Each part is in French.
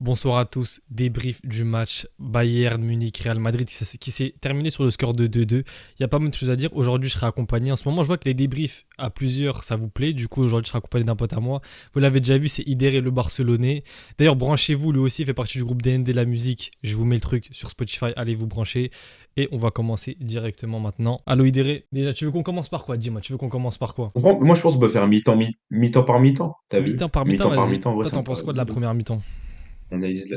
Bonsoir à tous. Débrief du match Bayern Munich-Real Madrid qui s'est terminé sur le score de 2-2. Il y a pas mal de choses à dire. Aujourd'hui, je serai accompagné. En ce moment, je vois que les débriefs à plusieurs, ça vous plaît. Du coup, aujourd'hui, je serai accompagné d'un pote à moi. Vous l'avez déjà vu, c'est Idéré le Barcelonais. D'ailleurs, branchez-vous, lui aussi il fait partie du groupe DND La Musique. Je vous mets le truc sur Spotify. Allez vous brancher. Et on va commencer directement maintenant. Allô Idéré, déjà, tu veux qu'on commence par quoi? Dis-moi, tu veux qu'on commence par quoi? Moi, je pense qu'on peut faire mi-temps, mi-temps par mi-temps. T'as vu? Mi-temps par mi-temps, Mi-temps par vas-y. mi-temps, en vrai, Toi, ça t'en me penses paraît quoi de la bien. première mi-temps? On analyse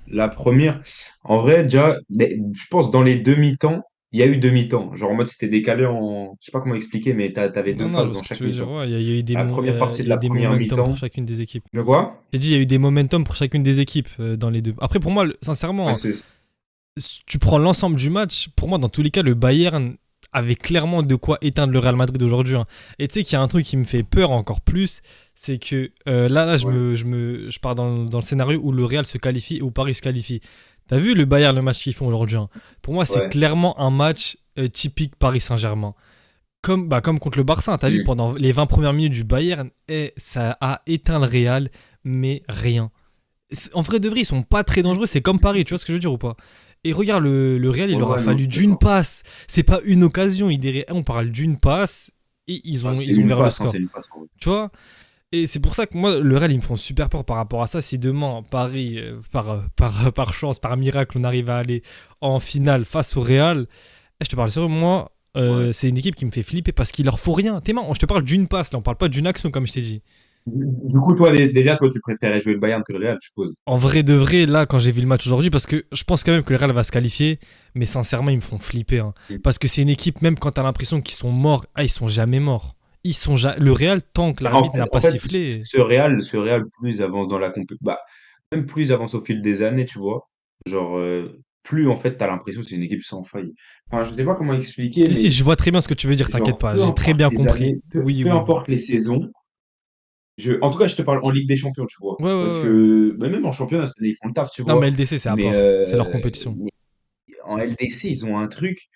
la première. En vrai, déjà, mais je pense dans les deux mi-temps, il y a eu deux mi-temps. Genre en mode, c'était décalé en. Je sais pas comment expliquer, mais t'avais deux Non, je phases vois dans ce que tu chaque veux dire. mi-temps. Ouais, il y a eu des, La première partie il de y a eu la des première momentum pour mi-temps. chacune des équipes. De quoi? J'ai dit, il y a eu des momentum pour chacune des équipes dans les deux. Après, pour moi, Ouais, sincèrement, c'est. si tu prends l'ensemble du match, pour moi, dans tous les cas, le Bayern avait clairement de quoi éteindre le Real Madrid aujourd'hui, hein. Et tu sais qu'il y a un truc qui me fait peur encore plus, c'est que là Ouais. je pars dans le scénario où le Real se qualifie et où Paris se qualifie. T'as vu le Bayern, le match qu'ils font aujourd'hui, hein. Pour moi, c'est Ouais. clairement un match typique Paris Saint-Germain. Comme contre le Barça, hein. T'as vu Mm. pendant les 20 premières minutes du Bayern, ça a éteint le Real, mais rien. En vrai de vrai, ils sont pas très dangereux, c'est comme Paris, tu vois ce que je veux dire ou pas? Et regarde, le Real, il Ouais, aura ouais, non, je fallu suis d'une d'accord. passe. C'est pas une occasion, on parle d'une passe et ils Ah, ont, c'est ils ont une ouvert le passe, hein, score. c'est une passe, en vrai. Tu vois? Et c'est pour ça que moi, le Real, ils me font super peur par rapport à ça. Si demain, Paris, par chance, par miracle, on arrive à aller en finale face au Real, je te parle sérieux, moi, Ouais. c'est une équipe qui me fait flipper parce qu'il leur faut rien. T'es marrant, je te parle d'une passe, là, on parle pas d'une action, comme je t'ai dit. Du coup, toi, déjà, toi, tu préférais jouer le Bayern que le Real, je suppose. En vrai de vrai, là, quand j'ai vu le match aujourd'hui, parce que je pense quand même que le Real va se qualifier, mais sincèrement, ils me font flipper, hein. Mm. Parce que c'est une équipe, même quand t'as l'impression qu'ils sont morts, ils sont jamais morts. Le Real, tant que En l'arbitre n'a fait, pas sifflé. ce Real, plus ils avancent dans la compétition, bah, même plus ils avancent au fil des années, tu vois. Genre, plus en fait, t'as l'impression que c'est une équipe sans faille. Enfin, je sais pas comment expliquer, Si, si, mais je vois très bien ce que tu veux dire, t'inquiète genre, pas, peu j'ai très importe bien les compris. années, peu, Oui, peu oui, oui. importe les saisons, en tout cas, je te parle en Ligue des Champions, tu vois. Ouais, ouais, Parce ouais. que bah, même en championnat, ils font le taf, tu Non, mais vois. LDC, c'est à Mais, part. C'est leur compétition. mais en LDC, ils ont un truc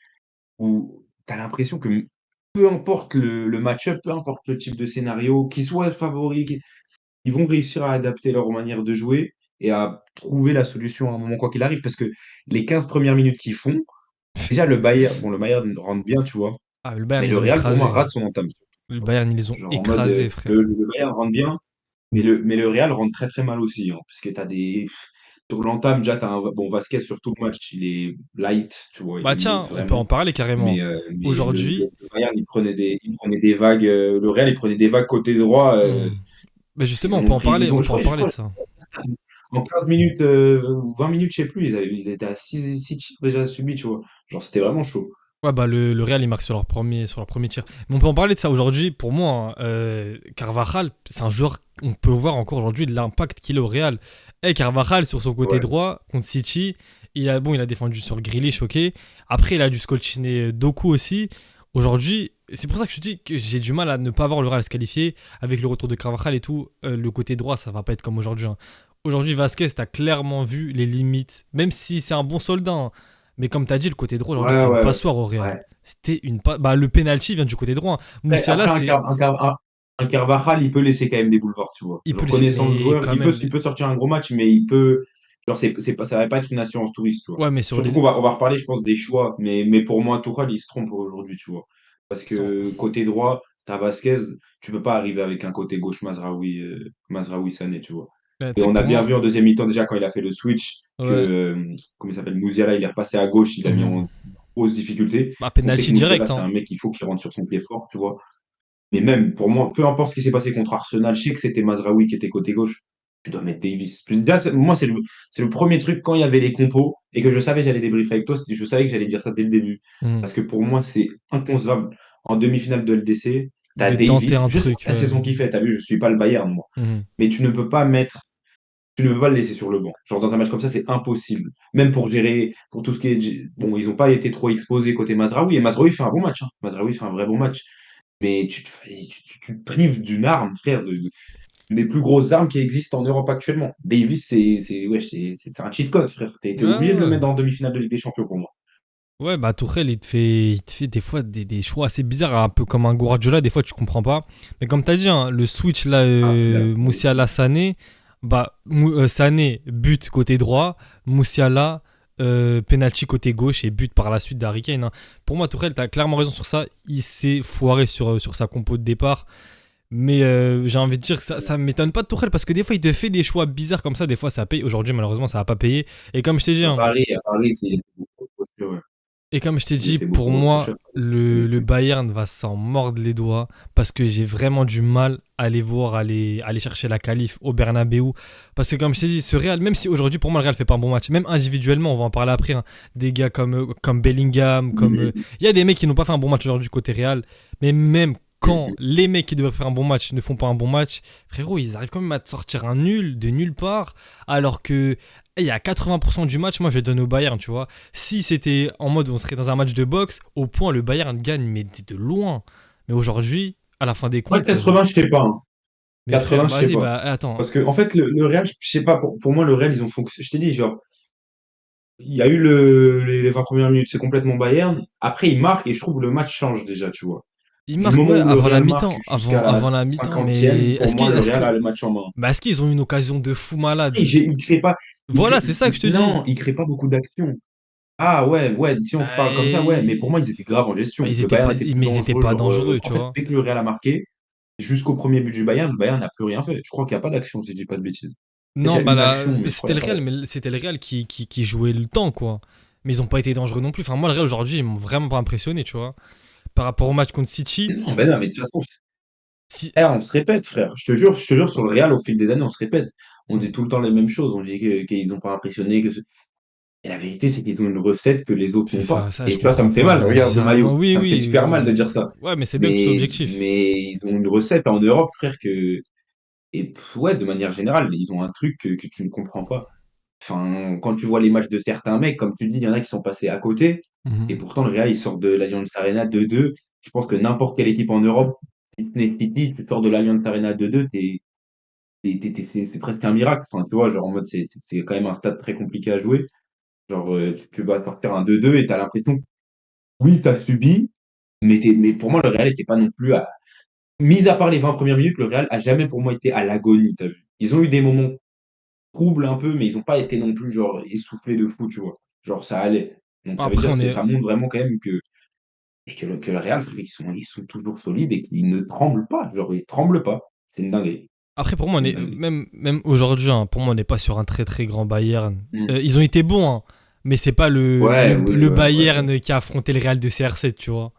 où t'as l'impression que peu importe le match-up, peu importe le type de scénario, qu'ils soient favoris, ils vont réussir à adapter leur manière de jouer et à trouver la solution à un moment quoi qu'il arrive. Parce que les 15 premières minutes qu'ils font, déjà le Bayern rentre bien, tu vois. Ah, le Mais Bayern, le ils ont Real, pour moi, écrasé. rate son entame. Le Bayern, ils les ont Genre en mode, écrasés, frère. le Bayern rentre bien, mais le Real rentre très très mal aussi, hein, parce que sur l'entame, déjà, bon, Vasquez sur tout le match, il est light, tu vois, il Bah est mid tiens, on peut en vraiment. parler carrément. Mais Aujourd'hui, le Bayern, il prenait des vagues, le Real, il prenait des vagues côté droit, hmm, bah parce qu'ils justement, en ont pris, on peut en je parler de crois, ça. en 15 minutes ou 20 minutes, je sais plus, ils étaient à 6 tirs déjà subis, tu vois. Genre, c'était vraiment chaud. Ouais, bah le Real, il marque sur leur premier tir. Mais on peut en parler de ça aujourd'hui. Pour moi, hein, Carvajal, c'est un joueur, on peut voir encore aujourd'hui l'impact qu'il a au Real. Carvajal, sur son côté Ouais. droit, contre City, il a défendu sur Grealish, ok. Après, il a dû scolchiner Doku aussi. Aujourd'hui, c'est pour ça que je te dis que j'ai du mal à ne pas voir le Real se qualifier. Avec le retour de Carvajal et tout, le côté droit, ça va pas être comme aujourd'hui, hein. Aujourd'hui, Vasquez, t'as clairement vu les limites. Même si c'est un bon soldat, hein. Mais comme tu as dit, le côté droit aujourd'hui, Ouais, c'était une ouais, ouais. passoire au Real. Ouais. C'était Bah, le penalty vient du côté droit, hein. Moussiala, Après, c'est. un Carvajal, il peut laisser quand même des boulevards, tu vois. Il peut Genre, le laisser. connaissant le Mais joueur, quand il peut, même. il peut sortir un gros match, mais il peut. Genre, c'est pas, ça va pas être une assurance touriste, tu vois. Ouais, mais sur Surtout les. qu'on va reparler, je pense, des choix. Mais pour moi, Tuchel, il se trompe aujourd'hui, tu vois. Parce Sans... que côté droit, t'as Vasquez, tu peux pas arriver avec un côté gauche Mazraoui Sané, tu vois. Tu Et sais que on a pour bien moi. vu en deuxième mi-temps, déjà, quand il a fait le switch, que, Ouais. comment il s'appelle, Mouziala, il est repassé à gauche, il a mis Mhm. en grosse difficulté. Bah, On sait penalty que Mouziala, direct, c'est hein. un mec, il faut qu'il rentre sur son pied fort, tu vois. Mais même, pour moi, peu importe ce qui s'est passé contre Arsenal, je sais que c'était Mazraoui qui était côté gauche. Tu dois mettre Davis. Déjà, moi, c'est le premier truc quand il y avait les compos et que je savais que j'allais débriefer avec toi. Je savais que j'allais dire ça dès le début. Mhm. Parce que pour moi, c'est inconcevable. En demi-finale de LDC, t'as De tenter Davis. un Je sais truc. pas la saison qu'il fait. T'as vu, je suis pas le Bayern, moi. Mhm. Mais tu ne peux pas le laisser sur le banc. Genre, dans un match comme ça, c'est impossible. Même pour gérer, pour tout ce qui est. Bon, ils n'ont pas été trop exposés côté Mazraoui. Et Mazraoui fait un bon match, hein. Mazraoui fait un vrai bon match. Mais vas-y, tu te prives d'une arme, frère, des plus grosses armes qui existent en Europe actuellement. Davis, ouais, c'est un cheat code, frère. T'es Ouais, obligé de le ouais. mettre en demi-finale de Ligue des Champions pour moi. Ouais, bah Tourelle, il te fait des fois des choix assez bizarres, un peu comme un Guardiola, des fois tu comprends pas. Mais comme t'as dit, hein, le switch là, Ah, c'est de la folie. Moussiala Sané, Bah, Sané, but côté droit, Moussiala, penalty côté gauche et but par la suite d'Harry Kane, hein. Pour moi, Tourelle, t'as clairement raison sur ça. Il s'est foiré sur sa compo de départ. Mais j'ai envie de dire que ça m'étonne pas de Tourelle parce que des fois, il te fait des choix bizarres comme ça. Des fois, ça paye. Aujourd'hui, malheureusement, ça va pas payer. Et comme je t'ai dit, hein, À Paris, il était beaucoup trop cher, ouais. et comme je t'ai Il dit, était pour beaucoup trop moi, cher. le Bayern va s'en mordre les doigts parce que j'ai vraiment du mal à les voir aller chercher la qualif au Bernabeu. Parce que comme je t'ai dit, ce Real, même si aujourd'hui pour moi le Real fait pas un bon match, même individuellement, on va en parler après, hein, des gars comme Bellingham, il y a des mecs qui n'ont pas fait un bon match aujourd'hui côté Real, mais même quand les mecs qui devraient faire un bon match ne font pas un bon match, frérot, ils arrivent quand même à te sortir un nul de nulle part, alors que il y a 80% du match, moi je donne au Bayern, tu vois. Si c'était en mode on serait dans un match de boxe, au point le Bayern gagne, mais de loin. Mais aujourd'hui, à la fin des Moi, comptes, 80, je sais pas, hein. mais frère, 80, je sais vas-y, pas. bah attends. Parce que, en fait, le Real, je sais pas, pour moi, le Real, ils ont fonctionné. Je t'ai dit, genre, il y a eu les 20 premières minutes, c'est complètement Bayern. Après, ils marquent et je trouve le match change déjà, tu vois. Ils Du marquent, moment ouais, où le avant la Real marque mi-temps. jusqu'à la Avant la mi-temps, 50e, mais pour moi, le est-ce Real a que, le match en main. bah, est-ce qu'ils ont une occasion de fou malade? Il crée pas, Voilà, c'est ça que je te dis. non, il crée pas beaucoup d'actions. Ah ouais, ouais, si on se Bah, parle comme ça, ouais, mais pour moi, ils étaient graves en gestion. ils Le étaient Bayern pas, était plus mais ils étaient dangereux. pas Genre, dangereux, en tu fait, vois. dès que le Real a marqué, jusqu'au premier but du Bayern, le Bayern n'a plus rien fait. Je crois qu'il n'y a pas d'action, si je dis pas de bêtises. Peut-être Non, il y a bah une là, action, mais je crois c'était qu'il le n'y a pas Real, d'action. mais c'était le Real qui jouait le temps, quoi. Mais ils ont pas été dangereux non plus. Enfin, moi, le Real aujourd'hui, ils m'ont vraiment pas impressionné, tu vois. Par rapport au match contre City, Non, ben non, mais de toute façon, si. on se répète, frère. Je te jure, sur le Real, au fil des années, on se répète. On dit tout le temps les mêmes choses. On dit qu'ils n'ont pas impressionné. Et la vérité, c'est qu'ils ont une recette que les autres C'est n'ont pas. ça, Et je tu vois, ça comprends me fait mal. pas. Regarde le maillot. Oui, Ça me fait oui, super mal de dire ça. ouais, mais c'est bien que ce soit objectif. Mais ils ont une recette en Europe, frère, que. Et ouais, de manière générale, ils ont un truc que tu ne comprends pas. Enfin, quand tu vois les matchs de certains mecs, comme tu dis, il y en a qui sont passés à côté. Et Mhm. pourtant, le Real, il sort de l'Allianz Arena 2-2. Je pense que n'importe quelle équipe en Europe, si ce n'est City, tu sors de l'Allianz Arena 2-2, c'est presque un miracle. Enfin, tu vois, genre en mode, c'est quand même un stade très compliqué à jouer. Genre, tu vas sortir un 2-2 et tu as l'impression que oui, tu as subi, mais pour moi, le Real n'était pas non plus à. Mis à part les 20 premières minutes, le Real a jamais pour moi été à l'agonie, t'as vu. Ils ont eu des moments troubles un peu, mais ils n'ont pas été non plus genre essoufflés de fou, tu vois. Genre ça allait. Donc ça veut Après, dire on que est. ça montre vraiment quand même que le Real, ils sont toujours solides et qu'ils ne tremblent pas. Genre ils tremblent pas. C'est une dinguerie. Après, pour moi, on C'est une est. dinguerie. Même aujourd'hui, hein, pour moi, on n'est pas sur un très très grand Bayern. Mm. Ils ont été bons, hein, mais c'est pas Ouais, oui, le ouais, ouais, ouais. Bayern qui a affronté le Real de CR7, tu vois.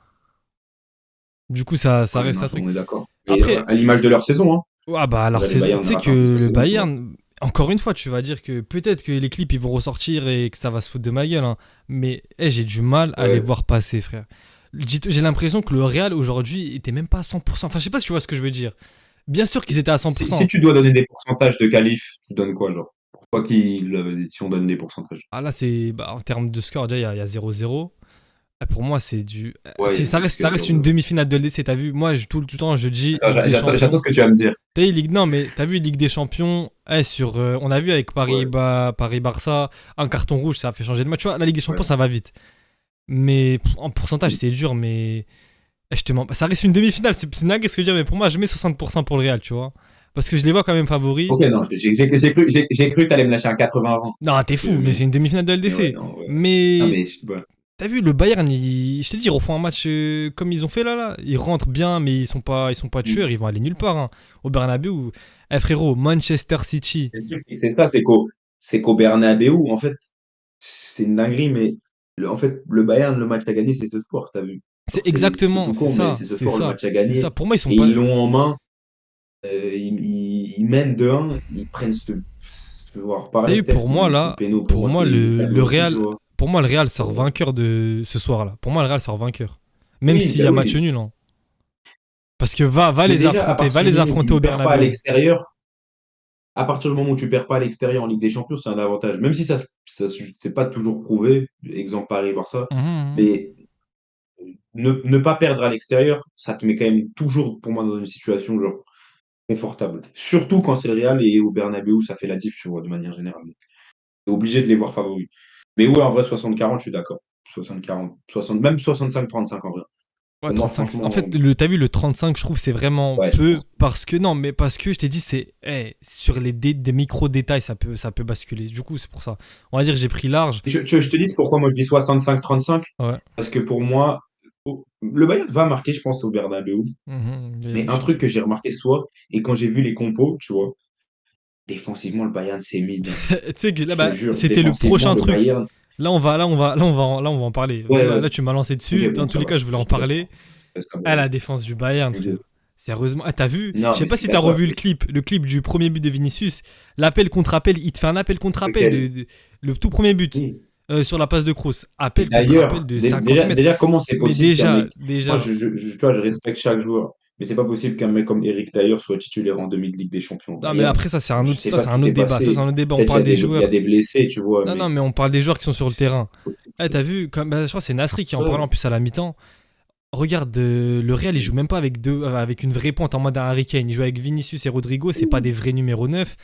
Du coup, ça Ouais, reste non, un ça, truc. on est d'accord. Et Après, à l'image de leur saison, hein. ah bah alors Là, les saison, tu Bayern sais que rattrapent sa le saison, tu vois. Bayern, encore une fois, tu vas dire que peut-être que les clips ils vont ressortir et que ça va se foutre de ma gueule, hein, mais j'ai du mal à les Ouais. voir passer, frère. J'ai l'impression que le Real aujourd'hui était même pas à 100%. Enfin, je sais pas si tu vois ce que je veux dire. Bien sûr qu'ils étaient à Si 100%. tu dois donner des pourcentages de qualif, tu donnes quoi, genre? Pourquoi si on donne des pourcentages? Ah là, c'est bah, en termes de score, déjà il y a 0-0. Pour moi, c'est du. Ouais, il y a beaucoup Ça à reste dire. une demi-finale de LDC. T'as vu, moi, tout le temps, je dis Ligue Attends, des j'attends Champions. ce que tu vas me dire. T'as vu, non, mais t'as vu Ligue des Champions, on a vu avec Ouais, Paris-Barça, un carton rouge, ça a fait changer de match. Tu vois, la Ligue des Champions, ouais. ça va vite. Mais en pourcentage, Mm. c'est dur, mais je te mens. Ça reste une demi-finale, c'est dingue ce que je veux dire, mais pour moi, je mets 60% pour le Real, tu vois. Parce que je les vois quand même favoris. Ok, non, j'ai cru que t'allais me lâcher un 80-20. Non, t'es Parce que, fou, mais c'est une demi-finale de mais ouais, LDC. non, ouais. Non, Mais mais ouais. t'as vu, le Bayern, je t'ai dit, ils refont un match comme ils ont fait là. Ils rentrent bien, mais ils sont pas Mm. tueurs, ils vont aller nulle part, hein. Au Bernabeu. Eh frérot, Manchester City. Le truc, c'est ça, c'est qu'au Bernabeu, en fait, c'est une dinguerie, mais en fait, le Bayern, le match à gagner, c'est ce soir, t'as vu. C'est Genre, c'est exactement, tout con, mais c'est ce c'est soir le ça, match à c'est ça. gagner. Pour moi, ils sont Et pas. ils l'ont en main. Ils mènent 2-1, ils prennent on va en T'as reparler vu, peut-être, pour moi mais ce là, péno, pour pour moi, moi c'est hyper beau aussi, tu Real, vois. pour moi le Real sort Genre, vainqueur de ce soir là. Pour moi le Real sort vainqueur, même oui, s'il y ben a match oui. nul, hein. Parce que Mais déjà, à va partir du les moment où affronter tu au perds pas à Bernabeu. l'extérieur, à partir du moment où tu perds pas à l'extérieur en Ligue des Champions, c'est un avantage. Même si c'est pas toujours prouvé, exemple Paris-Barça, Mhm, mhm. mais ne pas perdre à l'extérieur, ça te met quand même toujours, pour moi, dans une situation genre confortable. Surtout quand c'est le Real et au Bernabeu, ça fait la diff, tu vois, de manière générale. T'es obligé de les voir favoris. Mais ouais, en vrai, 60-40, je suis d'accord. 60-40, 60, même 65-35 en vrai. Ouais, Pour moi, 35. En franchement, fait, t'as vu, le 35, je trouve, c'est vraiment ouais, je peu pense. parce que, non, mais parce que je t'ai dit, sur des micro-détails, ça peut basculer. Du coup, c'est pour ça. On va dire, j'ai pris large. Je te dis pourquoi moi je dis 65-35, Ouais. parce que pour moi, le Bayern va marquer, je pense, au Bernabeu. Mhm, il y a Mais des un chances. truc que j'ai remarqué ce soir, et quand j'ai vu les compos, tu vois, défensivement, le Bayern s'est mis bien. Tu sais que là, Je te bah, jure, c'était le défensivement, prochain le truc. Bayern. Là, on va en parler. Ouais, Là, ouais. là, tu m'as lancé Ok, dessus. Dans bon, tous ça les va. cas, je voulais Je en te laisse, parler. laisse Ah, aborder. la défense du Bayern, Dis-moi. frère. Sérieusement. Ah, t'as vu? Je Non, sais mais pas c'est si t'as d'accord. revu le clip du premier but de Vinicius. L'appel contre appel. Il te fait un appel contre appel Lequel? le tout premier but Oui. sur la passe de Kroos. Et Appel contre appel d'ailleurs, de 50 mètres. déjà, comment c'est Mais possible qu'un déjà, mec. Moi, déjà. tu vois, je respecte chaque joueur. Mais c'est pas possible qu'un mec comme Eric Dyer soit titulaire en demi de Ligue des Champions au Non, mais Bayern. après, ça, c'est un Je autre, sais ça, pas c'est ce qui un autre s'est débat. Ça, c'est passé. un autre débat. On Peut-être parle des il y a joueurs. des blessés, tu vois, Non, mais non, mais on parle des joueurs qui sont sur le terrain. c'est possible, Eh, tu t'as vois. vu, je crois que c'est Nasri qui en parlait en Ouais. plus à la mi-temps. Regarde, le Real, il joue même pas avec une vraie pointe en mode un Harry Kane. Il joue avec Vinicius et Rodrigo, c'est pas des vrais numéros 9.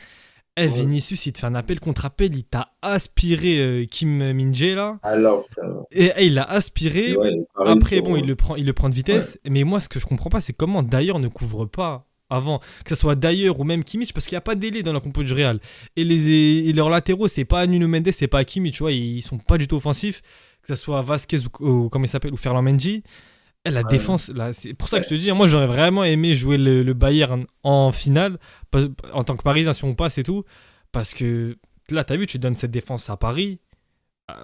Eh, Ouais. Vinicius, il te fait un appel contre appel, il t'a aspiré Kim Min-jae là. Alors, Et il l'a aspiré. ouais, pareil Après, bon, sur. il le prend de Ouais. vitesse. Mais moi, ce que je comprends pas, c'est comment Dyer ne couvre pas avant. Que ce soit Dyer ou même Kimmich, parce qu'il n'y a pas d'ailier dans la compo du Real. Et leurs latéraux, c'est pas Nuno Mendes, c'est pas Kimmich, tu vois, ils sont pas du tout offensifs. Que ce soit Vasquez ou comment il s'appelle, ou Ferland Mendy. La Ouais. défense, là, c'est pour ça que je Ouais. te dis, moi j'aurais vraiment aimé jouer le Bayern en finale, en tant que Parisien si on passe et tout, parce que là, t'as vu, tu donnes cette défense à Paris,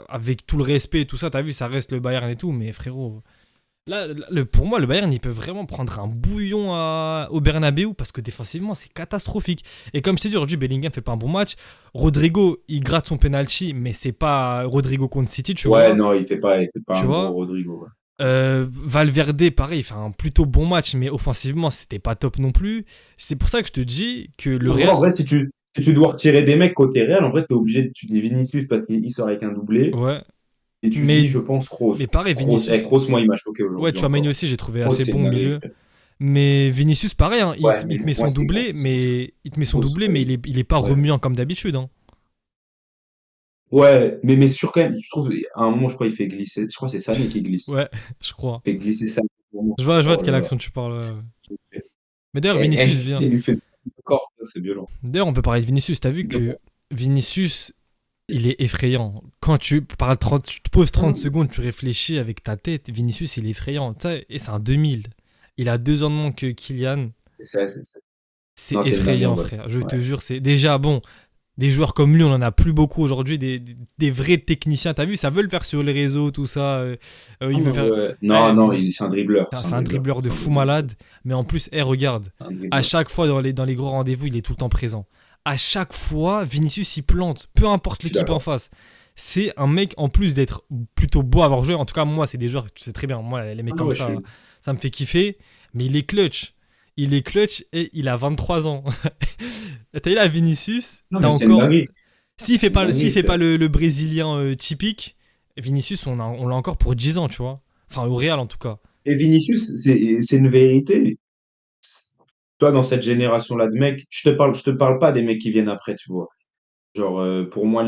avec tout le respect et tout ça, t'as vu, ça reste le Bayern et tout, mais frérot, là, pour moi, le Bayern, il peut vraiment prendre un bouillon au Bernabeu, parce que défensivement, c'est catastrophique. Et comme je t'ai dit, aujourd'hui, Bellingham fait pas un bon match, Rodrigo, il gratte son penalty, mais c'est pas Rodrigo contre City, tu Ouais, vois, non, il fait pas tu un gros vois. Rodrigo. Ouais. Valverde, pareil, il fait un plutôt bon match, mais offensivement, c'était pas top non plus. C'est pour ça que je te dis que le En vrai, Real. si tu dois retirer des mecs côté Real, en vrai, t'es obligé, tu dis Vinicius parce qu'il sort avec un doublé, Ouais. et tu Mais, dis, je pense, Kroos. mais pareil, Vinicius. Kroos, moi, il m'a choqué Ouais, aujourd'hui Tchouaméni encore. aussi, j'ai trouvé Kroos, assez c'est bon une au dinguerie, milieu. frère. Mais Vinicius, pareil, hein, il, Ouais, te il te mais met pour moi, son doublé, mais il te met son Kroos, doublé, mais ouais. il est pas Ouais. remuant comme d'habitude. Hein. Ouais, mais sûr quand même, je trouve, à un moment, je crois, il fait glisser. Je crois que c'est Sané qui glisse. Ouais, je crois. Il fait glisser Sané. Je vois de Oh quelle là là. action tu parles. Ouais. Mais d'ailleurs, Et Vinicius vient. il lui fait le corps, ça, c'est violent. D'ailleurs, on peut parler de Vinicius. T'as vu que Vinicius, il est effrayant. Quand tu te poses 30 secondes, tu réfléchis avec ta tête. Vinicius, il est effrayant. Tu sais, et c'est un 2000. Il a 2 ans de moins que Kylian. C'est Non, c'est une dinguerie en effrayant, vrai. frère. Je Ouais. te jure, c'est déjà bon. Des joueurs comme lui, on en a plus beaucoup aujourd'hui. Des vrais techniciens. T'as vu, ça veut le faire sur les réseaux, tout ça. Il veut faire. Ouais. Non, Ouais, non, c'est un dribbleur. c'est un dribbleur de C'est un fou dribbleur. malade. Mais en plus, regarde. C'est un À dribbleur. chaque fois dans les gros rendez-vous, il est tout le temps présent. À chaque fois, Vinicius il plante. Peu importe Je suis l'équipe en d'accord. face. C'est un mec, en plus d'être plutôt beau à avoir joué. En tout cas, moi, c'est des joueurs, tu sais très bien. Moi, les mecs Ah comme ouais, ça me fait kiffer. Mais il est clutch. Il est clutch et il a 23 ans. T'as vu là, Vinicius, Non, t'as mais c'est une encore. dinguerie. S'il fait C'est une pas, s'il dinguerie, fait pas frère. le Brésilien typique, Vinicius, on l'a encore pour 10 ans, tu vois. Enfin, au Real en tout cas. Et Vinicius, c'est une vérité. Toi, dans cette génération-là de mecs, je te parle pas des mecs qui viennent après, tu vois. Genre, pour moi,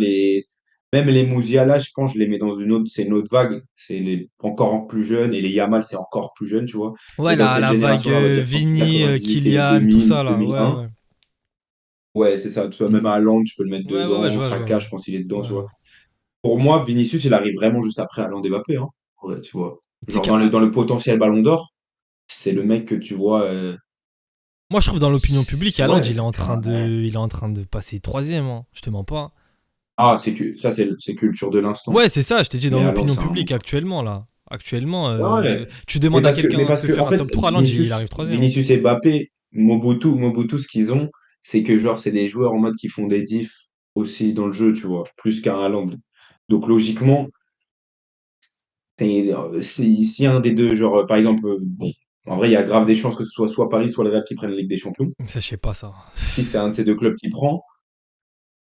même les Musiala, je pense, je les mets dans c'est une autre vague. C'est encore plus jeunes, et les Yamal, c'est encore plus jeune, tu vois. Ouais, Mais dans la cette vague génération-là, on va dire entre Vini, 98 et Kylian, tout 2000, ça là. Ouais, 2001, ouais. ouais, c'est ça. Tu vois, même Mhm. à Haaland, tu peux le mettre Ouais, ouais, ouais, je dedans. vois, je vois, je Saka, vois. je pense qu'il est dedans, tu Ouais. vois. Pour moi, Vinicius, il arrive vraiment juste après Haaland et Mbappé, hein. Ouais, tu vois. Tu sais Genre, que, dans le potentiel Ballon d'Or, c'est le mec que tu vois. moi, je trouve dans l'opinion publique, Haaland, Ouais. il est en train de passer troisième. Hein. Je te mens pas. Ah, ça, c'est culture de l'instant. Ouais, c'est ça, je t'ai dit, dans Mais Haaland, l'opinion c'est un publique monstre. actuellement, là. Actuellement, Ouais. tu demandes à quelqu'un de Mais te parce que, faire en un fait, top 3, Haaland, il arrive troisième. Hein. Vinicius et Mbappé, Mobutu, ce qu'ils ont, c'est que, genre, c'est des joueurs en mode qui font des diffs aussi dans le jeu, tu vois, plus qu'un Haaland. Donc, logiquement, si un des deux, genre, par exemple, bon, en vrai, il y a grave des chances que ce soit Paris, soit le Real qui prennent la Ligue des Champions. Ça, je sais pas, ça. Si c'est un de ces deux clubs qui prend,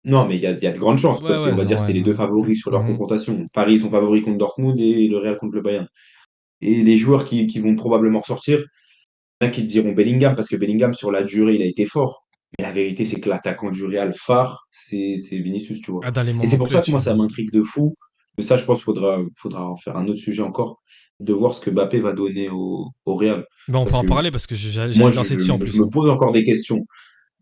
non, mais il y a de grandes chances, Ouais, parce qu'on ouais, va dire que ouais. c'est les deux favoris sur leur Mhm. confrontation. Paris, ils sont favoris contre Dortmund et le Real contre le Bayern. Et les joueurs qui vont probablement ressortir, il y en a qui te diront Bellingham, parce que Bellingham, sur la durée, il a été fort. Mais la vérité, c'est que l'attaquant du Real phare, c'est Vinicius, tu vois. Ah, dans les Et c'est moments pour ça que clutch. moi, ça m'intrigue de fou. Mais ça, je pense qu'il faudra en faire un autre sujet encore. de voir ce que Mbappé va donner au Real. Ben, on peut Parce en que parler parce que moi, j'allais danser dessus en je plus, me hein. pose encore des questions.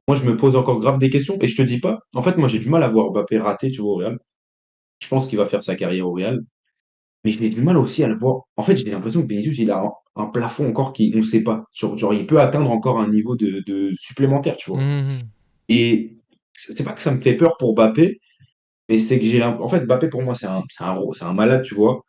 Moi, je me pose encore grave des questions et je te dis pas. En fait, moi, j'ai du mal à voir Mbappé rater, tu vois, au Real. Je pense qu'il va faire sa carrière au Real. Mais j'ai du mal aussi à le voir. En fait, j'ai l'impression que Vinicius, il a un plafond encore qui, on ne sait pas. Genre, il peut atteindre encore un niveau de supplémentaire, tu vois. Mhm. Et c'est pas que ça me fait peur pour Mbappé, mais c'est que en fait, Mbappé, pour moi, c'est un malade, tu vois.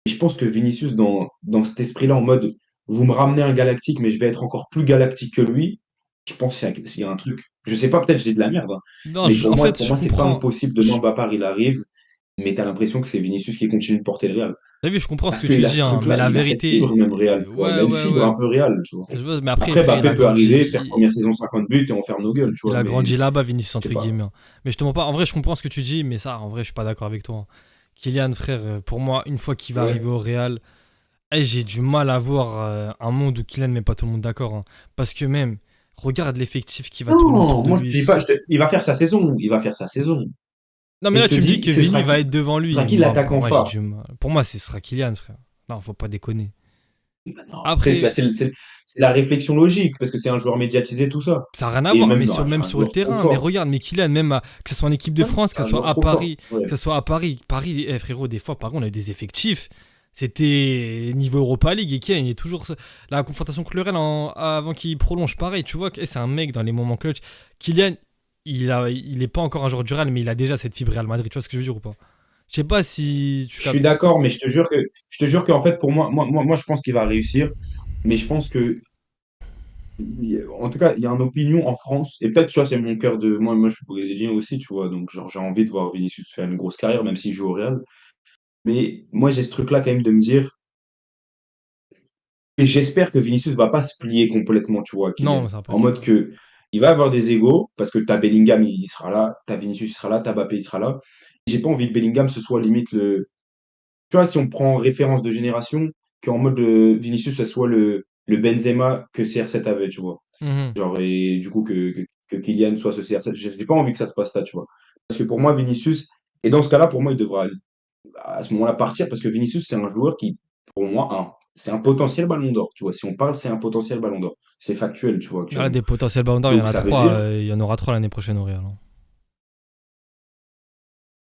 Et je pense que Vinicius, dans cet esprit-là, en mode, vous me ramenez un galactique, mais je vais être encore plus galactique que lui, je pense qu'il y a un truc. Je sais pas, peut-être j'ai de la merde, hein. Non, Mais en fait, pour je moi, c'est pas comprends. impossible. Demain, je- Mbappé, il arrive, mais t'as l'impression que c'est Vinicius qui continue de porter le Real. T'as vu, je comprends ce Parce que tu qu'il a dis, ce hein, mais truc-là, la il a cette fibre vérité. même Real, tu vois. Il Ouais, a une ouais, fibre ouais. un peu Real, tu vois. Je vois, mais après, Après, frère, Mbappé peut arriver, faire première saison 50 buts et on ferme nos gueules, tu il vois. a Mais grandi là-bas, Vinicius, je sais entre pas. guillemets, hein. Mais je te mens pas. En vrai, je comprends ce que tu dis, mais ça, en vrai, je suis pas d'accord avec toi, hein. Kylian, frère, pour moi, une fois qu'il va arriver Ouais. au Real, j'ai du mal à voir un monde où Kylian ne met pas tout le monde d'accord, hein. Parce que même, regarde l'effectif qui va tourner autour Non, de moi je lui et dis tout pas, ça. il va faire sa saison, il va faire sa saison. Non, mais Mais là, je te tu me dis dis, que Vini va être devant ce sera lui. qui Moi, pour l'attaquant moi, j'ai phare? du mal. Pour moi, ce sera Kylian, frère. Non, faut pas déconner. Bah non, Après, c'est la réflexion logique, parce que c'est un joueur médiatisé, tout ça. ça n'a rien à Et voir, mais même même un sur le joueur trop terrain. Mais fort. regarde, mais Kylian, même que ce soit en équipe de Ouais, France, c'est que un ce soit joueur à trop fort. Paris, Ouais. que ce soit à Paris. Paris, frérot, des fois, Paris, on a eu des effectifs. C'était niveau Europa League et Kylian, il est toujours la confrontation avec le Real avant qu'il prolonge. Pareil, tu vois, c'est un mec dans les moments clutch. Kylian, il est pas encore un joueur du Real, mais il a déjà cette fibre Real Madrid. Tu vois ce que je veux dire ou pas? Je sais pas si tu Je suis captes. d'accord, mais je te jure qu'en fait, pour moi, je pense qu'il va réussir. Mais je pense que, en tout cas, il y a une opinion en France, et peut-être, tu vois, c'est mon cœur de. Moi, je suis brésilien aussi, tu vois, donc genre, j'ai envie de voir Vinicius faire une grosse carrière, même s'il joue au Real. Mais moi, j'ai ce truc-là quand même de me dire, et j'espère que Vinicius va pas se plier complètement, tu vois, à Non, Kylian. ça va pas En être le mode cas. que il va avoir des égos, parce que t'as Bellingham, il sera là, t'as Vinicius, il sera là, t'as Mbappé, il sera là. J'ai pas envie que Bellingham, ce soit limite le. Tu vois, si on prend référence de génération, qu'en mode Vinicius, ce soit le Benzema que CR7 avait, tu vois. Mhm. Genre, et du coup, que Kylian soit ce CR7. J'ai pas envie que ça se passe ça, tu vois. Parce que pour moi, Vinicius, et dans ce cas-là, pour moi, il devra à ce moment-là partir parce que Vinicius, c'est un joueur qui, pour moi, c'est un potentiel ballon d'or. Tu vois, si on parle, c'est un potentiel ballon d'or. C'est factuel, tu vois, Là, actuellement. des potentiels Ballon d'Or, il y en Donc, a ça veut trois. dire, Il y en aura trois l'année prochaine au Real, hein.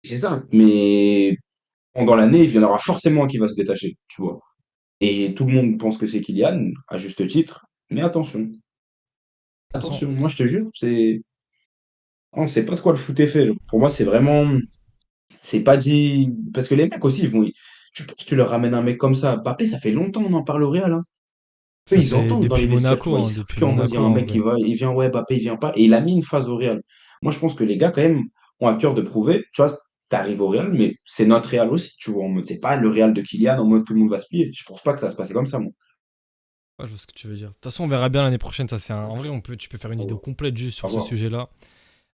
c'est ça. Mais pendant l'année, il y en aura forcément un qui va se détacher, tu vois. Et tout le monde pense que c'est Kylian, à juste titre. Mais attention, De toute façon, attention. Moi, je te jure, on sait pas de quoi le foot est fait. Genre, pour moi, c'est vraiment. C'est pas dit. Parce que les mecs aussi, tu penses que tu leur ramènes un mec comme ça. Mbappé, ça fait longtemps, on en parle au Real, hein. Eux, ça ils fait entendent dans les depuis vestiaires, tu Monaco, vois. Ils hein, savent depuis qu'en mode, il y a Monaco un en mec qui vrai. va, il vient, ouais, Mbappé, il vient pas. Et il a mis une phase au Real. Moi, je pense que les gars, quand même, ont à cœur de prouver. Tu vois, t'arrives au Real, mais c'est notre Real aussi, tu vois. En mode, c'est pas le Real de Kylian, en mode tout le monde va se plier. Je pense pas que ça va se passer comme ça, moi. Ouais, je vois ce que tu veux dire. De toute façon, on verra bien l'année prochaine. Ça, en vrai, tu peux faire une Au vidéo revoir. complète juste Au sur ce revoir. sujet-là.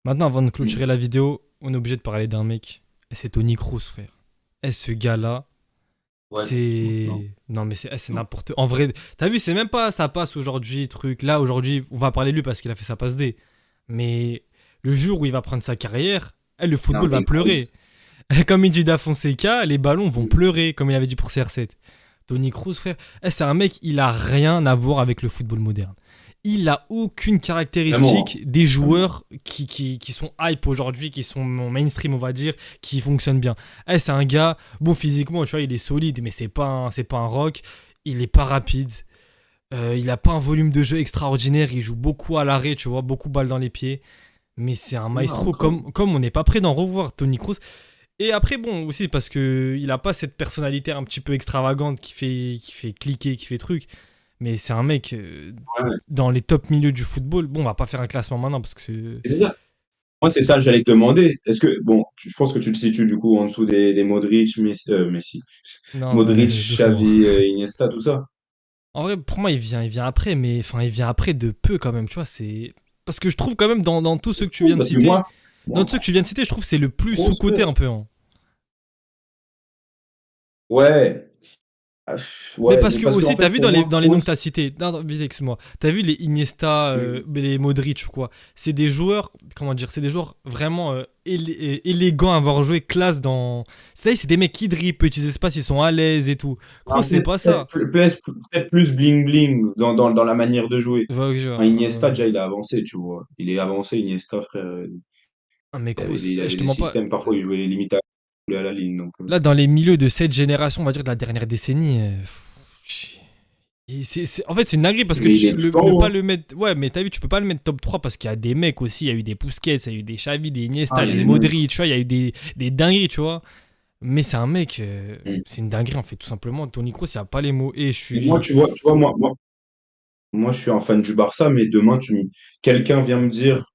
Maintenant, avant de clôturer Hmm. la vidéo, on est obligé de parler d'un mec. Et c'est Tony Kroos, frère. Et ce gars-là, Ouais, effectivement. Non, non, mais c'est non. n'importe. En vrai, t'as vu, c'est même pas ça passe aujourd'hui, truc. Là, aujourd'hui, on va parler de lui parce qu'il a fait sa passe D. Mais le jour où il va prendre sa carrière, le Non, football va mais pleurer. Kroos. Comme il dit Da Fonseca, les ballons vont pleurer, comme il avait dit pour CR7. Tony Kroos, frère, c'est un mec, il a rien à voir avec le football moderne. Il a aucune Vraiment, caractéristique des hein. Vraiment. joueurs qui sont hype aujourd'hui, qui sont mainstream, on va dire, qui fonctionnent bien. C'est un gars, bon, physiquement, tu vois, il est solide, mais c'est pas un rock. Il est pas rapide. Il a pas un volume de jeu extraordinaire. Il joue beaucoup à l'arrêt, tu vois, beaucoup balle dans les pieds. Mais c'est un Non, maestro, grave. comme on n'est pas prêt d'en revoir, Tony Kroos. Et après, bon, aussi parce que il a pas cette personnalité un petit peu extravagante qui fait cliquer, qui fait truc. Mais c'est un mec Ouais. dans les top milieux du football. Bon, on va pas faire un classement maintenant parce que. Et c'est ça. Moi, c'est ça que j'allais te demander. Est-ce que, bon, je pense que tu le situes du coup en dessous des Modric, Messi, Non, Modric, doucement. Xavi, Iniesta, tout ça. En vrai, pour moi, il vient après, mais enfin, il vient après de peu quand même. Tu vois, c'est. Parce que je trouve quand même dans tous ceux C'est que tu cool viens de parce que citer, dans moi, tous ceux que tu viens de citer, je trouve que c'est le plus grosse sous-coté peur. un peu, hein. Ouais, Mais Ouais, parce mais que parce qu'en aussi, t'as fait, vu pour moi, dans les noms Kroos. que t'as cités, non, non, excuse-moi, t'as vu les Iniesta, les Modric ou quoi, c'est des joueurs, comment dire, c'est des joueurs vraiment élégants à avoir joué, classe dans. C'est-à-dire, c'est des mecs qui dribblent, petits espaces, ils sont à l'aise et tout. Kroos, Ah, c'est pas peut-être ça. peut-être plus bling-bling dans la manière de jouer. Tu vois que Un Iniesta, déjà, il a avancé, tu vois. Il est avancé, Iniesta, frère. Ah, mais Kroos, Il je avait te des mens pas. systèmes, parfois, il jouait limite à la ligne. Donc, Là, dans les milieux de cette génération, on va dire de la dernière décennie, en fait, c'est une dinguerie parce que mais il est tout en ne haut, pas hein. le mettre. Ouais, mais t'as vu, tu peux pas le mettre top 3 parce qu'il y a des mecs aussi. Il y a eu des Busquets, il y a eu des Xavi, des Ah, Iniesta, il y a des des monstres. Modric, tu vois, il y a eu des dingueries, tu vois. Mais c'est un mec, Mm. c'est une dinguerie en fait, tout simplement. Toni Kroos, il n'y a pas les mots. Et je Et moi, suis. tu vois moi, je suis un fan du Barça, mais demain, quelqu'un vient me dire,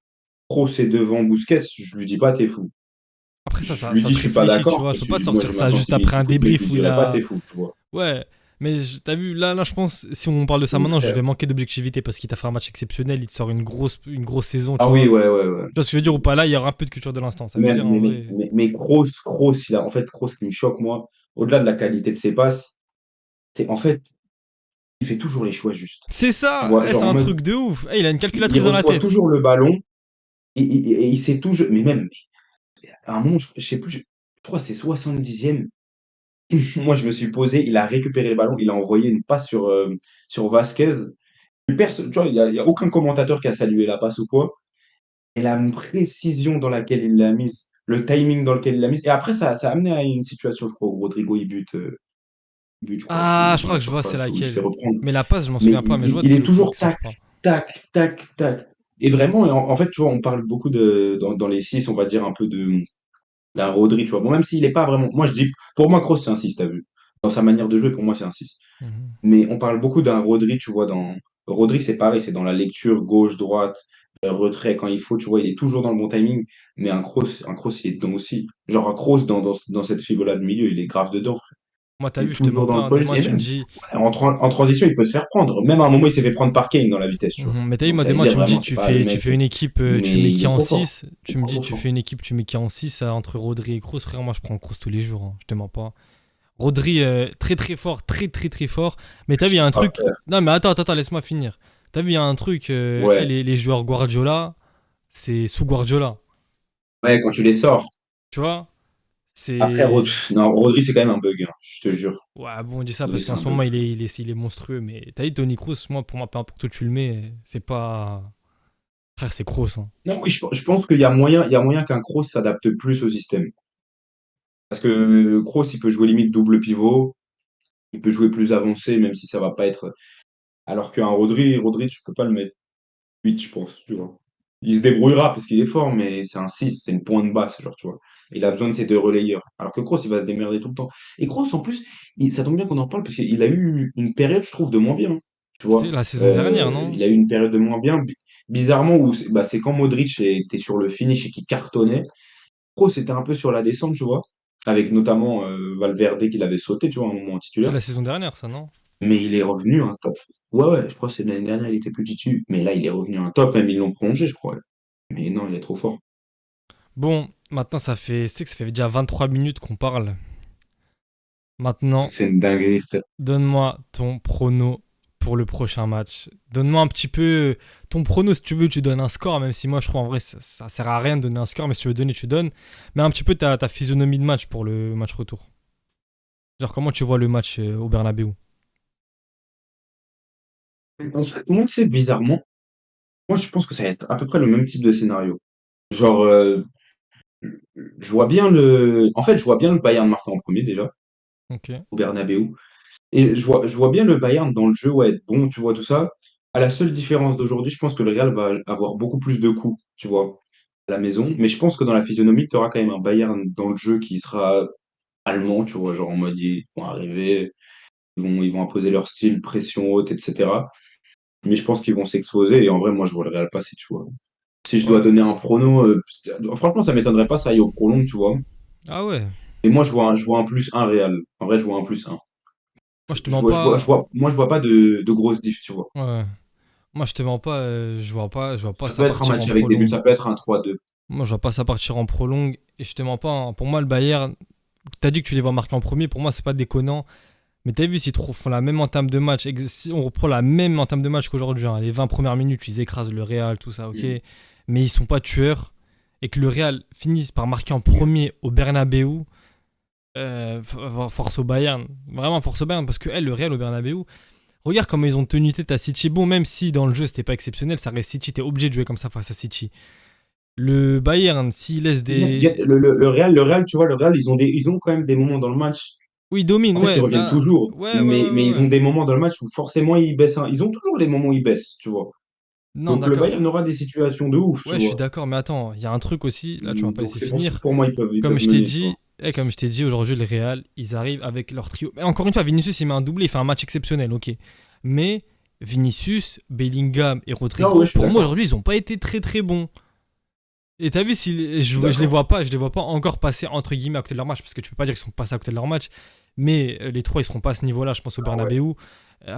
Pro, c'est devant Busquets, je lui dis pas, t'es fou. Après, Je lui ça dis, se je suis pas réfléchit, tu d'accord, vois. Je parce peux que pas te moi, sortir j'ai ma ça juste après sensibilité un foot, mais je lui débrief où il dirais pas, t'es a. fou, tu vois. Ouais. Mais t'as vu, là, je pense, si on parle de ça Oui, maintenant, je frère. vais manquer d'objectivité parce qu'il t'a fait un match exceptionnel. Il te sort une grosse saison, tu Ah oui, vois. ouais, ouais, ouais. Tu vois ce que je veux dire ou pas? Là, il y aura un peu de culture de l'instant. Ça veut dire en vrai. Mais Kroos, en fait, Kroos, qui me choque, moi, au-delà de la qualité de ses passes, c'est en fait, il fait toujours les choix justes. C'est Tu ça, vois, c'est genre en un mode, truc de ouf. Il a une il calculatrice dans la reçoit tête. toujours le ballon et il sait toujours, mais même, à un moment, je sais plus, je crois que c'est 70e. Moi, je me suis posé, il a récupéré le ballon, il a envoyé une passe sur Vasquez. Tu vois, il y a aucun commentateur qui a salué la passe ou quoi. Et la précision dans laquelle il l'a mise, le timing dans lequel il l'a mise. Et après, ça a amené à une situation, je crois, où Rodrigo, je crois, Ah, je dans crois la que je vois c'est surface, où il se fait laquelle. reprendre. Mais la passe, je m'en Mais souviens pas, mais je vois de il est quel coup toujours que ça tu tac, parles. tac, tac, tac. Et vraiment, en fait, tu vois, on parle beaucoup dans les 6 on va dire un peu d'un Rodri, tu vois. Bon, même s'il n'est pas vraiment. Moi, je dis, pour moi, Kroos, c'est un 6 t'as vu. Dans sa manière de jouer, pour moi, c'est un 6. Mhm. Mais on parle beaucoup d'un Rodri, tu vois, Rodri, c'est pareil, c'est dans la lecture gauche-droite, retrait quand il faut, tu vois, il est toujours dans le bon timing. Mais un Kroos, il est dedans aussi. Genre, un Kroos, dans cette fibre-là de milieu, il est grave dedans, frère. Moi, t'as Il vu, est je te toujours mens dans pas, le hein. poste. Demain, Et tu me même, dis. en transition, il peut se faire prendre. Même à un moment, il s'est fait prendre par Kane dans la vitesse, tu vois. Mhm. Mais t'as vu, Donc, moi, ça veut demain, dire tu me dis, vraiment, c'est pas le tu mec. fais une équipe, tu Mais mets il qui est en trop fort. 6. Il est Tu me dis, trop tu fort. fais une équipe, tu mets qui en 6 entre Rodri et Kroos. Frère, moi, je prends Kroos tous les jours, hein. Je te mens pas. Rodri, très très fort, très très très fort. Mais t'as vu, il y a un Ah, truc. frère. Non, mais attends, laisse-moi finir. T'as vu, il y a un truc. Ouais. Les joueurs Guardiola, c'est sous Guardiola. Ouais, quand tu les sors. Tu vois? Après, C'est. non, Rodri, c'est quand même un bug, hein, je te jure. Ouais, bon, on dit ça Rodri, parce c'est qu'en un ce bug, moment, frère. il est monstrueux. Mais t'as dit, Tony Kroos, moi, pour moi, peu importe où tu le mets, c'est pas. Frère, c'est Kroos, hein. Non, oui, je pense il y a moyen qu'un Kroos s'adapte plus au système. Parce que Kroos, il peut jouer limite double pivot, il peut jouer plus avancé, même si ça va pas être. Alors qu'un Rodri, tu peux pas le mettre 8, je pense, tu vois. Il se débrouillera parce qu'il est fort, mais c'est un 6, c'est une pointe basse, genre, tu vois. Il a besoin de ces deux relayeurs. Alors que Kroos, il va se démerder tout le temps. Et Kroos, en plus, ça tombe bien qu'on en parle parce qu'il a eu une période, je trouve, de moins bien, hein, tu C'était vois. la saison dernière, Il non? a eu une période de moins bien, bizarrement, où c'est quand Modric était sur le finish et qui cartonnait. Kroos était un peu sur la descente, tu vois. Avec notamment Valverde qui l'avait sauté, tu vois, à un moment en C'est titulaire. la saison dernière, ça, non? Mais il est revenu un top. Ouais, ouais, je crois que c'est l'année dernière, il était plus titu. Mais là, il est revenu un top, même ils l'ont prolongé, je crois. Mais non, il est trop fort. Bon, maintenant, c'est que ça fait déjà 23 minutes qu'on parle. Maintenant, C'est une dinguerie, frère. donne-moi ton prono pour le prochain match. Donne-moi un petit peu ton prono, si tu veux, tu donnes un score, même si moi, je trouve en vrai, ça sert à rien de donner un score, mais si tu veux donner, tu donnes. Mais un petit peu ta physionomie de match pour le match retour. Genre, comment tu vois le match au Bernabeu? Moi, tu sais, bizarrement, moi, je pense que ça va être à peu près le même type de scénario. Genre, je vois bien En fait, je vois bien le Bayern marquer en premier, déjà, Ok. au Bernabeu. Et je vois bien le Bayern dans le jeu, ouais, être bon, tu vois, tout ça. À la seule différence d'aujourd'hui, je pense que le Real va avoir beaucoup plus de coups, tu vois, à la maison. Mais je pense que dans la physionomie, tu auras quand même un Bayern dans le jeu qui sera allemand, tu vois, genre en mode ils vont arriver, ils vont imposer leur style, pression haute, etc. Mais je pense qu'ils vont s'exposer. Et en vrai, moi, je vois le Real passer, tu vois. Si je dois Ouais. donner un prono, franchement, ça m'étonnerait pas, ça aille au prolong, tu vois. Ah ouais. Et moi, je vois un plus un Real. En vrai, je vois un plus un. Moi, je te mens pas. Moi, je vois pas de grosses diff, tu vois. Ouais. Moi, je te mens pas. Je vois pas Ça peut ça être un partir en match avec des buts, prolong. ça peut être un 3-2. Moi, je vois pas ça partir en prolong. Et je te mens pas, hein. Pour moi, le Bayern, t'as dit que tu les vois marquer en premier. Pour moi, c'est pas déconnant. Mais t'as vu, s'ils font la même entame de match, si on reprend la même entame de match qu'aujourd'hui, hein, les 20 premières minutes, ils écrasent le Real, tout ça, ok. Mm. Mais ils sont pas tueurs. Et que le Real finisse par marquer en premier au Bernabeu, force au Bayern. Vraiment force au Bayern. Parce que le Real au Bernabeu, regarde comment ils ont tenu tête à City. Bon, même si dans le jeu c'était pas exceptionnel, ça reste City. T'es obligé de jouer comme ça face à City. Le Bayern, s'il laisse des. Le Real, tu vois, le Real, ils ont quand même des moments dans le match. Oui, ils dominent, En fait, ils ouais. reviennent Bah, toujours. ouais, ouais, ouais, Mais ouais, ils ont ouais. des moments dans le match où forcément ils baissent. Ils ont toujours les moments où ils baissent, tu vois. Non, Donc le d'accord. Bayern aura des situations de ouf, tu Ouais, je suis vois. d'accord, mais attends, il y a un truc aussi, là tu m'as pas Donc laissé c'est pour ça que finir. pour moi, ils Comme peuvent je t'ai mener, tu vois. dit, comme je t'ai dit, aujourd'hui, le Real, ils arrivent avec leur trio. Mais encore une fois, Vinicius, il met un doublé, il fait un match exceptionnel, ok. Mais Vinicius, Bellingham et Non, Rodrigo, ouais, je suis pour moi, d'accord. aujourd'hui, ils ont pas été très très bons. Et t'as vu, si Je suis je d'accord. les vois pas encore passer entre guillemets à côté de leur match, parce que tu peux pas dire qu'ils sont passés à côté de leur match. Mais les trois, ils seront pas à ce niveau-là, je pense, au Ah ouais. Bernabeu.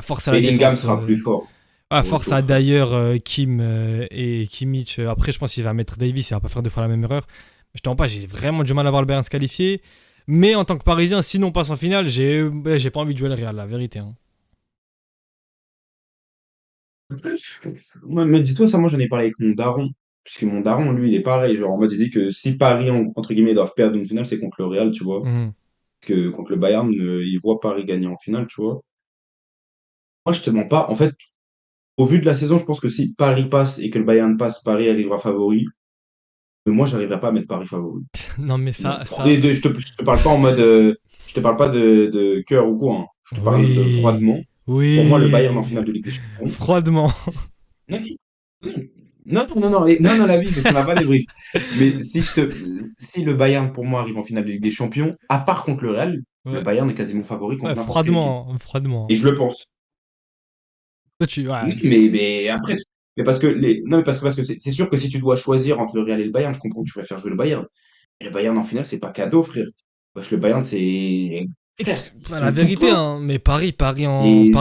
Force à la Bellingham défense. sera plus fort au Force à retour, frère. d'ailleurs Kim et Kimmich. Après, je pense qu'il va mettre Davis, il va pas faire deux fois la même erreur. Je te mens pas, j'ai vraiment du mal à voir le Bayern se qualifier. Mais en tant que Parisien, sinon on passe en finale, j'ai pas envie de jouer le Real, la vérité, hein. Mais dis-toi, ça, moi j'en ai parlé avec mon daron. Puisque mon daron, lui, il est pareil. Genre, en mode, il dit que si Paris, entre guillemets, doivent perdre une finale, c'est contre le Real, tu vois. Mhm. Parce que contre le Bayern, il voit Paris gagner en finale, tu vois. Moi, je te mens pas. En fait, au vu de la saison, je pense que si Paris passe et que le Bayern passe, Paris arrivera favori. Mais moi, j'arriverai pas à mettre Paris favori. Non, mais Non. ça. Je te parle pas en mode. Je te parle pas de cœur ou quoi, hein. Je te parle Oui. froidement. Pour moi, le Bayern en Oui. finale de Ligue des Champions. Froidement. Non, non, la vie, parce qu'on n'a pas débrief. Mais si le Bayern, pour moi, arrive en finale de Ligue des Champions, à part contre le Real, le Ouais. Bayern est quasiment favori Ouais, contre n'importe quelle équipe. froidement, hein, froidement. Et je le pense. Toi, tu. Oui, Ouais. mais après, mais parce que non, mais parce que c'est sûr que si tu dois choisir entre le Real et le Bayern, je comprends que tu préfères jouer le Bayern. Et le Bayern en finale, c'est pas cadeau, frère. Parce que le Bayern, c'est. Frère, ils La sont tout vérité, pleins. hein, mais Et Paris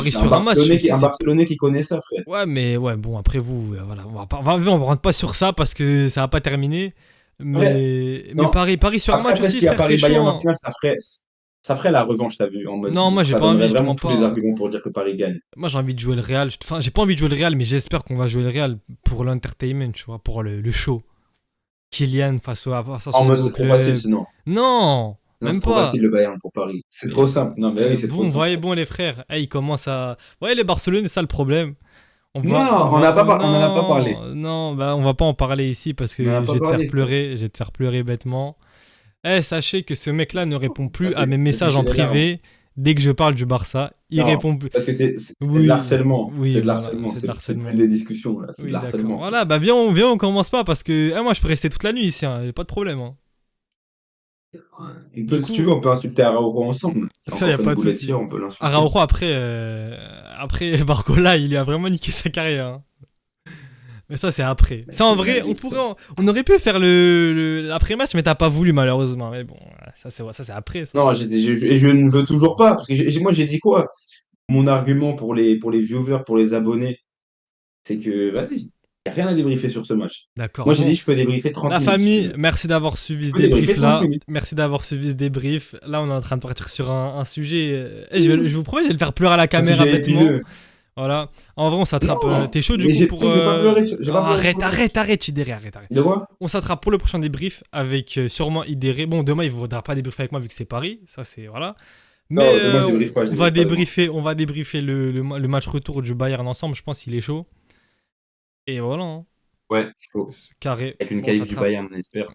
c'est sur un match aussi, Un c'est. Barcelonais qui connaît ça, frère. Ouais, mais ouais, bon, après vous, voilà, on rentre pas sur ça parce que ça va pas terminer. Après, Mais non. Paris sur un match Après, aussi, s'il y a frère, c'est chaud, Paris-Bayern en hein. finale, ça ferait la revanche, t'as vu, en mode, Non, moi j'ai ça pas envie, donnerait je te vraiment mens tous les pas. arguments pour dire que Paris gagne. Moi j'ai envie de jouer le Real. Enfin, j'ai pas envie de jouer le Real, mais j'espère qu'on va jouer le Real pour l'entertainment, tu vois, pour le show. Kylian face à En son mode, nouveau c'est trop facile, club. sinon. Non, Sinon, c'est même trop pas. facile, le Bayern pour Paris. C'est trop simple. Non, mais oui, c'est trop Vous simple. voyez, bon, les frères, ils commencent à. Ouais, les Barcelonais, c'est ça le problème. Non, on en a pas parlé. Non, non, bah, on va pas en parler ici parce On en a que je pas vais te faire parlé, frère. pleurer, je vais te faire pleurer bêtement. Sachez que ce mec-là ne répond Ah, plus à mes messages sécher en les larmes. privé dès que je parle du Barça. Il Non, répond plus. c'est parce que c'est de Oui, l'harcèlement. oui, C'est de voilà, l'harcèlement. c'est de C'est plus l'harcèlement. des discussions, là. C'est de Oui, d'accord. l'harcèlement, frère. Voilà, bah viens, on commence pas parce que moi je peux rester toute la nuit ici, hein, y a pas de problème, hein. Du Si tu veux, coup, on peut insulter Araujo ensemble. Qui a ça y encore a fait une pas de boulette souci. hier, on peut l'insulter. Araujo après Barcola, il lui a vraiment niqué sa carrière, hein. Mais ça c'est après. Ça en vrai, on aurait pu faire l'après-match, mais t'as pas voulu malheureusement. Mais bon, ça c'est après ça. Non, et je ne veux toujours pas. Parce que moi, j'ai dit quoi? Mon argument pour les viewers, pour les abonnés, c'est que, vas-y, il n'y a rien à débriefer sur ce match. D'accord. Moi, j'ai dit, Bon, je peux débriefer 30 la minutes si tu famille, veux. merci d'avoir suivi Je ce peux débriefer débrief 30 là. minutes. Merci d'avoir suivi ce débrief. Là, on est en train de partir sur un sujet. Je vous promets, je vais le faire pleurer à la Un caméra sujet bêtement. épineux. Voilà. En vrai, on s'attrape. Non, T'es chaud du mais coup tu pour. sais que j'ai pas pleuré Arrête, sur le match. arrête, Idéré, arrête. De quoi? On s'attrape pour le prochain débrief avec sûrement Idéré. Bon, demain, il ne voudra pas débriefer avec moi vu que c'est Paris. Ça, c'est. Voilà. Mais Non, demain, je débriefe pas, je débriefe pas demain. on va débriefer le match retour du Bayern ensemble. Je pense qu'il est chaud. Et voilà, hein. Ouais, chaud. C'est carré. Avec une Bon, on qualif du s'attrape. Bayern, on espère.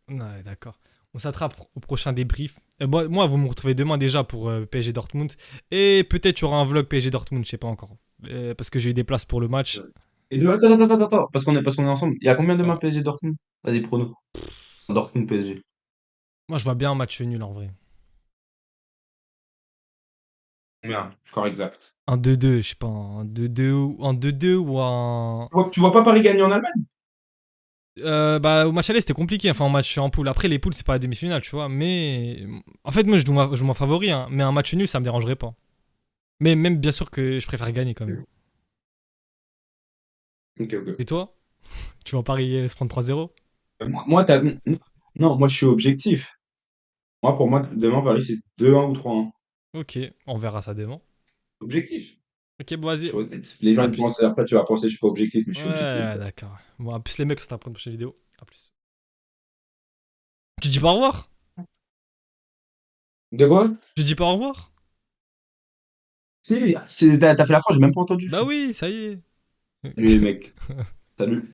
Ouais, d'accord. On s'attrape au prochain débrief. Moi, vous me retrouvez demain déjà pour PSG Dortmund. Et peut-être il y aura un vlog PSG Dortmund, je sais pas encore. Parce que j'ai eu des places pour le match. Attends, parce qu'on est ensemble. Il y a combien demain Voilà. PSG Dortmund? Vas-y, prono. Dortmund PSG. Moi, je vois bien un match nul en vrai. Combien? Score exact. Un 2-2, je sais pas. Un 2-2 ou un. Tu vois pas Paris gagner en Allemagne? Bah, au match aller, c'était compliqué. Enfin, au match en poule. Après, les poules, c'est pas la demi-finale, tu vois. Mais. En fait, moi, je m'en favori, hein. Mais un match nul, ça me dérangerait pas. Mais même, bien sûr que je préfère gagner quand même. Ok, ok. Et toi? Tu vas Paris se prendre 3-0? Moi, non, moi, je suis objectif. Moi, pour moi, demain, Paris, c'est 2-1 ou 3-1. Ok, on verra ça demain. Objectif. Ok, bon, Je vas-y. suis honnête. Les gens À ils pensent, plus. après tu vas penser que je suis pas objectif, mais je suis objectif. Ouais, d'accord. Bon, à plus les mecs, on se tape pour une prochaine vidéo. À plus. Tu dis pas au revoir? De quoi? Tu dis pas au revoir? Si, t'as fait la fin, j'ai même pas entendu, Bah frère. oui, ça y est. Salut les mecs. Salut.